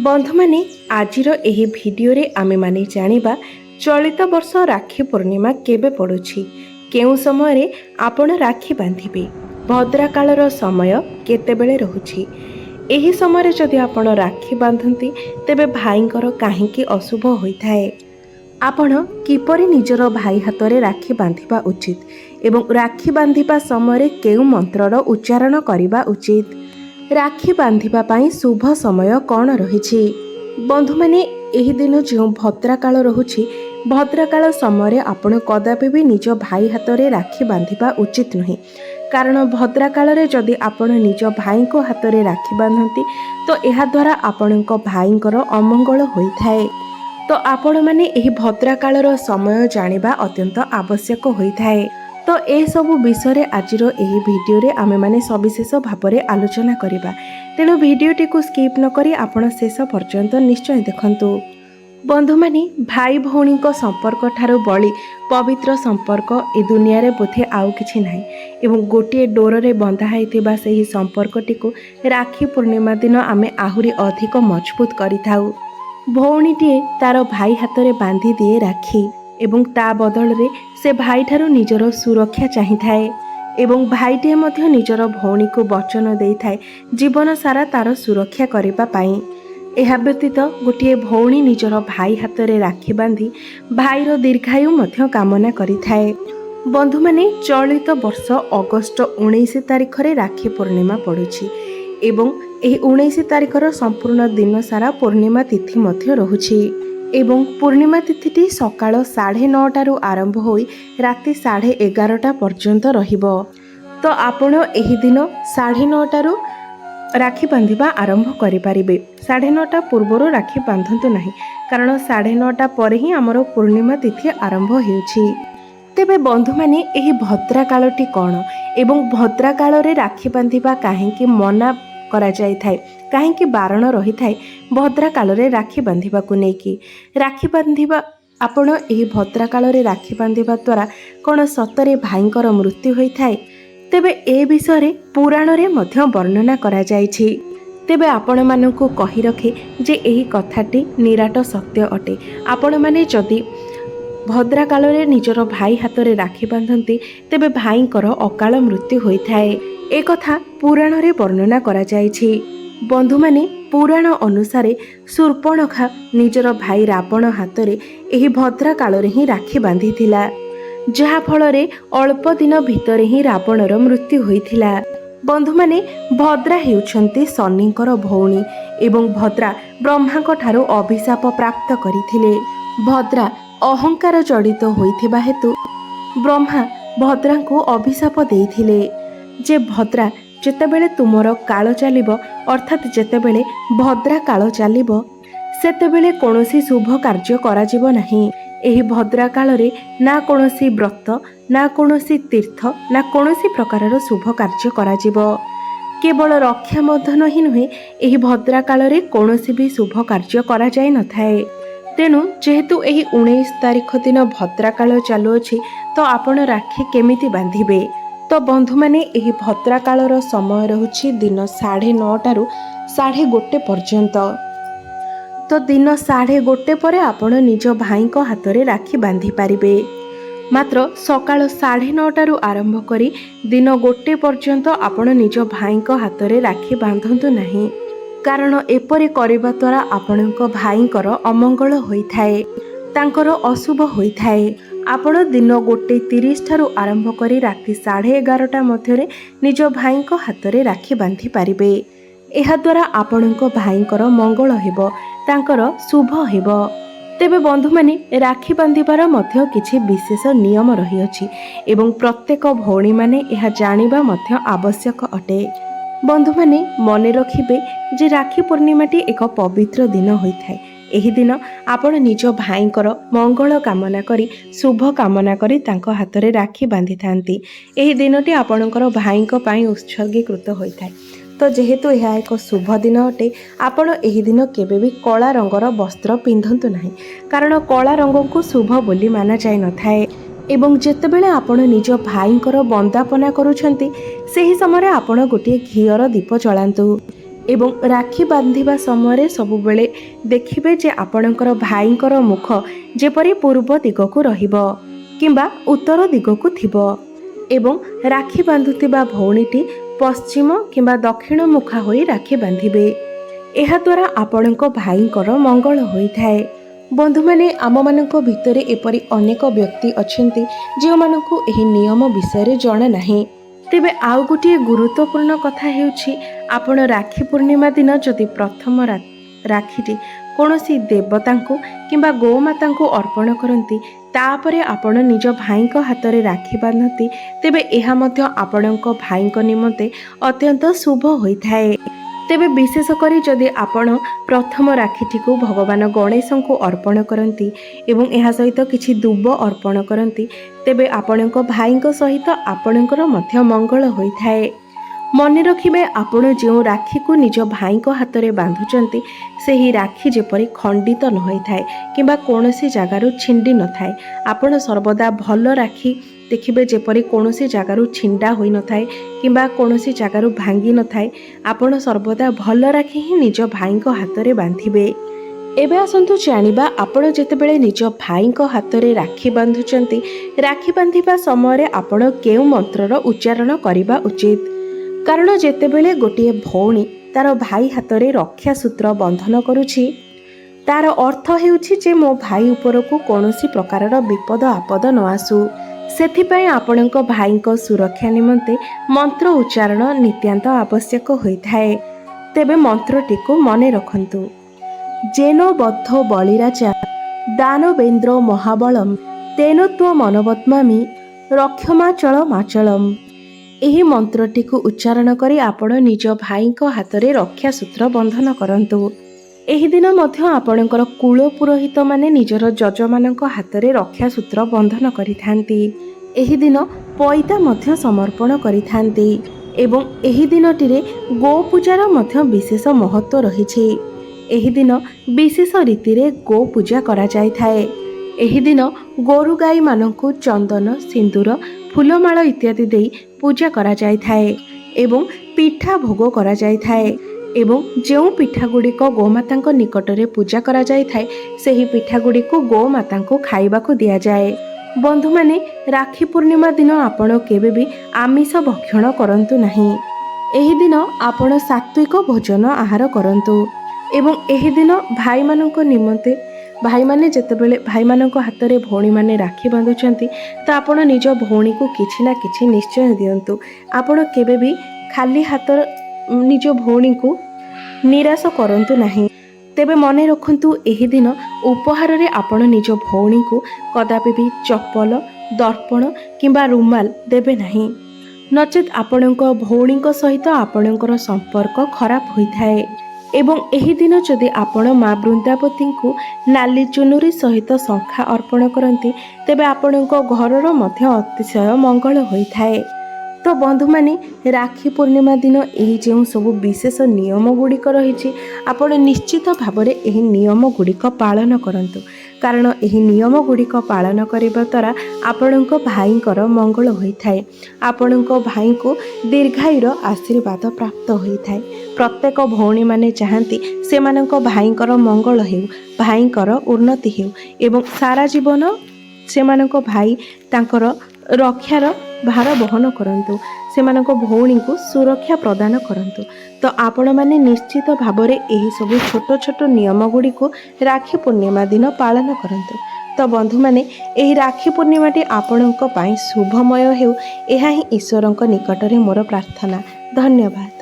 बंधु माने आजिर एही भिडियो रे आमे माने जानिबा चलित वर्ष राखी पूर्णिमा केबे पड़ुछि, केउ समय रे आपण राखी बांधिबे, भद्रा कालर समय केतेबेले रहुछि। एही समय रे जदि आपण राखी बांधंती तेबे भाईंकर काहेकि अशुभ होइथाए। आपण किपरि निजर भाई हातरे राखी बांधिबा उचित एवं राखी बांधिबा समय केउ मंत्रर उच्चारण करिबा उचित। राखी बांधिबा पाई शुभ समय कौन रहिछि। बंधु माने एही दिन जो भद्रा काल रहुछि, भद्रा काल समय आपण कदापि भी निज भाई हातरे राखी बांधिबा उचित नहीं। कारण भद्रा काल रे जदि आपण निज भाई को हातरे राखी बांधंती तो एहा द्वारा आपणक भाईंकर अमंगल होइथाए। तो आपण माने एही भद्रा कालर समय जानिबा अत्यंत आवश्यक होइथाए। तो ए सबु विषय आजिर एही भिडियो रे आमे माने सविशेष भाବରେ आलोचना करिबा। तेणु भिडियोटी को स्किप न करी आपण शेष पर्यंत निश्चय देखंतु। बंधु माने भाई भौणी को संपर्क ठारू बळी पवित्र संपर्क ए दुनिया रे बोथे आउ किछि नाही एवं गोटे डोर रे बंधा हैतिबा सेही संपर्कटी को राखी पूर्णिमा दिन आमे आहुरी अधिक मजबूत करिथाउ। भौणीटीए तार भाई हाथ में बांधि दिए राखी एवं ता बदल रे से भाई ठारू निजर सुरक्षा चाहिए एवं भाईटे मध्य निजर भौणी को वचन दे थाए जीवन सारा तार सुरक्षा करिबा पाई। एहा व्यतीत गोटे भौणी निजर भाई हाथ में राखी बांधि भाईर दीर्घायु मध्य कामना करिथाए। बंधु माने चलित वर्ष अगस्ट 19 तारिख रे राखी पूर्णिमा पड़ुछि एवं एही 19 तारिखर संपूर्ण दिन सारा पूर्णिमा तिथि मध्य रहुछि एवं पूर्णिमा तिथिटी सकाळ 9:30 आरंभ होई राति 11:30 पर्यंत रहिबो। तो आपण एही दिन 9:30 राखी बांधिबा आरंभ करि परिबे। 9:30 पूर्वरो राखी बांधंतु नाही, कारण 9:30 पर ही हमर पूर्णिमा तिथि आरंभ हेउछि। तेबे बंधु माने एही भद्रा कालटी कोन एवं भद्रा काल रे राखी बांधिबा काहेकि मना करा जाय थाए, काहेकि बारण रही थाए भद्रा काल रे राखी बांधिबा को नेकी। राखी बांधिबा आपण एही भद्रा काल रे राखी बांधिबा द्वारा कोन सतरे भाईंकर मृत्यु होई थाए, तेबे ए विषय रे पुराण रे मध्य वर्णना करा जायछि। तेबे आपण मानकु कहि रखे जे एही कथाटी निराट सत्य अटे। आपण माने जदि भद्रा काल रे निजर भाई हाथ रे राखी बांधंती तेबे भाईंकर अकाल मृत्यु होई थाए। ए कथा पुराण रे वर्णना करा जायछि। बंधु माने पुराण अनुसारे शूर्पणखा निजर भाई रावण हाथ रे एही भद्रा काल रे ही राखी बांधिथिला, जहा फल रे अल्प दिन भितर ही रावणर मृत्यु होइथिला। बंधु माने भद्रा हेउछंती शनिंकर भौणी एवं भद्रा ब्रह्मांक ठारू अभिशाप प्राप्त करिथिले। भद्रा अहंकार जड़ित होइथिबा हेतु ब्रह्मा भद्रा को अभिशाप देइथिले जे भद्रा जेतेबेले तुमर काल चलिबो, अर्थात जेतेबेले भद्रा काल चलिबो सेतेबेले कोनोसी शुभ कार्य करा जिवो नाही। एही भद्रा काल रे ना कोनोसी व्रत, ना कोनोसी तीर्थ, ना कोनोसी प्रकारर शुभ कार्य करा जिवो। केवल रक्षा बंधन ही नुहे, एही भद्रा काल रे कोनोसी भी शुभ कार्य करा जाय न थाए। तेणु जेहेतु एही 19 तारिख दिन भद्रा काल चालुअछि, तो आपण राखी केमिति बांधिबे। तो बंधु माने एही भद्रा कालर समय रहुछि दिन 9:30 1:30 पर्यंत। तो दिन 1:30 पर आपण निज भाई को हाथ रे राखी बांधि पारिबे। मात्र सकाळ 9:30 आरंभ करी दिन 1 पर्यंत आपण निज भाई को हाथ रे राखी बांधंतु नाही, कारण एपरि करबा द्वारा आपणक भाईंकर अमंगल होइथाए, तांकर अशुभ होइथाए। आपण दिन 1:30 ठारू आरंभ करी राति 11:30 मध्यरे निज भाईंक हाथ रे राखी बांधि पारिबे। एहा द्वारा आपणक भाईंकर मंगल हेबो, तांकर शुभ हेबो। तेबे बंधु माने राखी बांधिबार मध्य किछि विशेष नियम रही अछि एवं प्रत्येक भौणी माने एहा जानिबा मध्य आवश्यक अटे। बंधु माने मने रखिबे जे राखी पूर्णिमाटी एक पवित्र दिन होइथाए। एही दिन आपण निज भाईंकर मंगल कामना करी शुभ कामना करी तांको हाथ रे राखी बांधि थांती। एही दिनटी आपणकर भाईंक पई उत्सर्गीकृत होइथाए। तो जेहेतु यह एक शुभ दिन अटे, आपण एही दिन केबे भी कला रंगर वस्त्र पिंधंतु नाही, कारण कला रंग को शुभ बोली माना जाय न थाए। एवं जेतेबेले आपण निज भाईंकर वंदापना करूछंती, सेही समय आपण गोटे घियर दीप जलांतु ଏବଂ ରାକ୍ଷୀ ବାନ୍ଧିବା ସମୟରେ ସବୁବେଳେ ଦେଖିବେ ଯେ ଆପଣଙ୍କର ଭାଇଙ୍କର ମୁଖ ଯେପରି ପୂର୍ବ ଦିଗକୁ ରହିବ କିମ୍ବା ଉତ୍ତର ଦିଗକୁ ଥିବ ଏବଂ ରାକ୍ଷୀ ବାନ୍ଧୁଥିବା ଭଉଣୀଟି ପଶ୍ଚିମ କିମ୍ବା ଦକ୍ଷିଣ ମୁଖା ହୋଇ ରାକ୍ଷୀ ବାନ୍ଧିବେ। ଏହାଦ୍ୱାରା ଆପଣଙ୍କ ଭାଇଙ୍କର ମଙ୍ଗଳ ହୋଇଥାଏ। ବନ୍ଧୁମାନେ, ଆମମାନଙ୍କ ଭିତରେ ଏପରି ଅନେକ ବ୍ୟକ୍ତି ଅଛନ୍ତି ଯେଉଁମାନଙ୍କୁ ଏହି ନିୟମ ବିଷୟରେ ଜଣା ନାହିଁ। ତେବେ ଆଉ ଗୋଟିଏ ଗୁରୁତ୍ୱପୂର୍ଣ୍ଣ କଥା ହେଉଛି, ଆପଣ ରାକ୍ଷୀ ପୂର୍ଣ୍ଣିମା ଦିନ ଯଦି ପ୍ରଥମ ରାକ୍ଷୀଟି କୌଣସି ଦେବତାଙ୍କୁ କିମ୍ବା ଗୋମାତାଙ୍କୁ ଅର୍ପଣ କରନ୍ତି, ତାପରେ ଆପଣ ନିଜ ଭାଇଙ୍କ ହାତରେ ରାକ୍ଷୀ ବାନ୍ଧନ୍ତି, ତେବେ ଏହା ମଧ୍ୟ ଆପଣଙ୍କ ଭାଇଙ୍କ ନିମନ୍ତେ ଅତ୍ୟନ୍ତ ଶୁଭ ହୋଇଥାଏ। ତେବେ ବିଶେଷ କରି ଯଦି ଆପଣ ପ୍ରଥମ ରାକ୍ଷୀଟିକୁ ଭଗବାନ ଗଣେଶଙ୍କୁ ଅର୍ପଣ କରନ୍ତି ଏବଂ ଏହା ସହିତ କିଛି ଦୁବ ଅର୍ପଣ କରନ୍ତି, ତେବେ ଆପଣଙ୍କ ଭାଇଙ୍କ ସହିତ ଆପଣଙ୍କର ମଧ୍ୟ ମଙ୍ଗଳ ହୋଇଥାଏ। ମନେ ରଖିବେ, ଆପଣ ଯେଉଁ ରାକ୍ଷୀକୁ ନିଜ ଭାଇଙ୍କ ହାତରେ ବାନ୍ଧୁଛନ୍ତି, ସେହି ରାକ୍ଷୀ ଯେପରି ଖଣ୍ଡିତ ନ ହୋଇଥାଏ କିମ୍ବା କୌଣସି ଜାଗାରୁ ଛିଣ୍ଡି ନଥାଏ। ଆପଣ ସର୍ବଦା ଭଲ ରାକ୍ଷୀ ଦେଖିବେ ଯେପରି କୌଣସି ଜାଗାରୁ ଛିଣ୍ଡା ହୋଇନଥାଏ କିମ୍ବା କୌଣସି ଜାଗାରୁ ଭାଙ୍ଗି ନଥାଏ। ଆପଣ ସର୍ବଦା ଭଲ ରାକ୍ଷୀ ହିଁ ନିଜ ଭାଇଙ୍କ ହାତରେ ବାନ୍ଧିବେ। ଏବେ ଆସନ୍ତୁ ଜାଣିବା, ଆପଣ ଯେତେବେଳେ ନିଜ ଭାଇଙ୍କ ହାତରେ ରାକ୍ଷୀ ବାନ୍ଧୁଛନ୍ତି, ରାକ୍ଷୀ ବାନ୍ଧିବା ସମୟରେ ଆପଣ କେଉଁ ମନ୍ତ୍ରର ଉଚ୍ଚାରଣ କରିବା ଉଚିତ। କାରଣ ଯେତେବେଳେ ଗୋଟିଏ ଭଉଣୀ ତାର ଭାଇ ହାତରେ ରକ୍ଷା ସୂତ୍ର ବନ୍ଧନ କରୁଛି, ତାର ଅର୍ଥ ହେଉଛି ଯେ ମୋ ଭାଇ ଉପରକୁ କୌଣସି ପ୍ରକାରର ବିପଦ ଆପଦ ନ ଆସୁ। ସେଥିପାଇଁ ଆପଣଙ୍କ ଭାଇଙ୍କ ସୁରକ୍ଷା ନିମନ୍ତେ ମନ୍ତ୍ର ଉଚ୍ଚାରଣ ନିତ୍ୟାନ୍ତ ଆବଶ୍ୟକ ହୋଇଥାଏ। ତେବେ ମନ୍ତ୍ରଟିକୁ ମନେ ରଖନ୍ତୁ। ଯେନ ବଦ୍ଧୋ ବଳିରାଜା ଦାନବେନ୍ଦ୍ର ମହାବଳମ୍ ତେନ ତ୍ୱ ମନବତ୍ମାମି ରକ୍ଷମାଚଳ ମାଚଳମ୍। ଏହି ମନ୍ତ୍ରଟିକୁ ଉଚ୍ଚାରଣ କରି ଆପଣ ନିଜ ଭାଇଙ୍କ ହାତରେ ରକ୍ଷା ସୂତ୍ର ବନ୍ଧନ କରନ୍ତୁ। ଏହି ଦିନ ମଧ୍ୟ ଆପଣଙ୍କର କୁଳ ପୁରୋହିତମାନେ ନିଜର ଯଜମାନଙ୍କ ହାତରେ ରକ୍ଷା ସୂତ୍ର ବନ୍ଧନ କରିଥାନ୍ତି। ଏହି ଦିନ ପଇତା ମଧ୍ୟ ସମର୍ପଣ କରିଥାନ୍ତି ଏବଂ ଏହି ଦିନଟିରେ ଗୋ ପୂଜାର ମଧ୍ୟ ବିଶେଷ ମହତ୍ଵ ରହିଛି। ଏହି ଦିନ ବିଶେଷ ରୀତିରେ ଗୋ ପୂଜା କରାଯାଇଥାଏ। ଏହି ଦିନ ଗୋରୁ ଗାଈମାନଙ୍କୁ ଚନ୍ଦନ, ସିନ୍ଦୁର, ଫୁଲମାଳ ଇତ୍ୟାଦି ଦେଇ ପୂଜା କରାଯାଇଥାଏ ଏବଂ ପିଠା ଭୋଗ କରାଯାଇଥାଏ ଏବଂ ଯେଉଁ ପିଠାଗୁଡ଼ିକ ଗୋମାତାଙ୍କ ନିକଟରେ ପୂଜା କରାଯାଇଥାଏ, ସେହି ପିଠାଗୁଡ଼ିକୁ ଗୋମାତାଙ୍କୁ ଖାଇବାକୁ ଦିଆଯାଏ। ବନ୍ଧୁମାନେ, ରାକ୍ଷୀ ପୂର୍ଣ୍ଣିମା ଦିନ ଆପଣ କେବେ ବି ଆମିଷ ଭକ୍ଷଣ କରନ୍ତୁ ନାହିଁ। ଏହି ଦିନ ଆପଣ ସାତ୍ଵିକ ଭୋଜନ ଆହାର କରନ୍ତୁ ଏବଂ ଏହି ଦିନ ଭାଇମାନଙ୍କ ନିମନ୍ତେ ଭାଇମାନେ ଯେତେବେଳେ ଭାଇମାନଙ୍କ ହାତରେ ଭଉଣୀମାନେ ରାକ୍ଷୀ ବାନ୍ଧୁଛନ୍ତି, ତ ଆପଣ ନିଜ ଭଉଣୀକୁ କିଛି ନା କିଛି ନିଶ୍ଚୟ ଦିଅନ୍ତୁ। ଆପଣ କେବେ ବି ଖାଲି ହାତ ନିଜ ଭଉଣୀକୁ ନିରାଶ କରନ୍ତୁ ନାହିଁ। ତେବେ ମନେ ରଖନ୍ତୁ, ଏହି ଦିନ ଉପହାରରେ ଆପଣ ନିଜ ଭଉଣୀକୁ କଦାପି ବି ଚପଲ, ଦର୍ପଣ କିମ୍ବା ରୁମାଲ ଦେବେ ନାହିଁ, ନଚେତ୍ ଆପଣଙ୍କ ଭଉଣୀଙ୍କ ସହିତ ଆପଣଙ୍କର ସମ୍ପର୍କ ଖରାପ ହୋଇଥାଏ। ଏବଂ ଏହି ଦିନ ଯଦି ଆପଣ ମା ବୃନ୍ଦାବତୀଙ୍କୁ ନାଲି ଚୁନୁରି ସହିତ ଶଙ୍ଖା ଅର୍ପଣ କରନ୍ତି, ତେବେ ଆପଣଙ୍କ ଘରର ମଧ୍ୟ ଅତିଶୟ ମଙ୍ଗଳ ହୋଇଥାଏ। ତ ବନ୍ଧୁମାନେ, ରାକ୍ଷୀ ପୂର୍ଣ୍ଣିମା ଦିନ ଏହି ଯେଉଁ ସବୁ ବିଶେଷ ନିୟମ ଗୁଡ଼ିକ ରହିଛି, ଆପଣ ନିଶ୍ଚିତ ଭାବରେ ଏହି ନିୟମ ଗୁଡ଼ିକ ପାଳନ କରନ୍ତୁ। କାରଣ ଏହି ନିୟମ ଗୁଡ଼ିକ ପାଳନ କରିବା ଦ୍ୱାରା ଆପଣଙ୍କ ଭାଇଙ୍କର ମଙ୍ଗଳ ହୋଇଥାଏ। ଆପଣଙ୍କ ଭାଇଙ୍କୁ ଦୀର୍ଘାୟୁର ଆଶୀର୍ବାଦ ପ୍ରାପ୍ତ ହୋଇଥାଏ। ପ୍ରତ୍ୟେକ ଭଉଣୀମାନେ ଚାହାନ୍ତି ସେମାନଙ୍କ ଭାଇଙ୍କର ମଙ୍ଗଳ ହେଉ, ଭାଇଙ୍କର ଉନ୍ନତି ହେଉ ଏବଂ ସାରା ଜୀବନ ସେମାନଙ୍କ ଭାଇ ତାଙ୍କର ରକ୍ଷାର ଭାର ବହନ କରନ୍ତୁ, ସେମାନଙ୍କ ଭଉଣୀଙ୍କୁ ସୁରକ୍ଷା ପ୍ରଦାନ କରନ୍ତୁ। ତ ଆପଣମାନେ ନିଶ୍ଚିତ ଭାବରେ ଏହି ସବୁ ଛୋଟ ଛୋଟ ନିୟମ ଗୁଡ଼ିକୁ ରାକ୍ଷୀ ପୂର୍ଣ୍ଣିମା ଦିନ ପାଳନ କରନ୍ତୁ। ତ ବନ୍ଧୁମାନେ, ଏହି ରାକ୍ଷୀ ପୂର୍ଣ୍ଣିମାଟି ଆପଣଙ୍କ ପାଇଁ ଶୁଭମୟ ହେଉ, ଏହା ହିଁ ଈଶ୍ୱରଙ୍କ ନିକଟରେ ମୋର ପ୍ରାର୍ଥନା। ଧନ୍ୟବାଦ।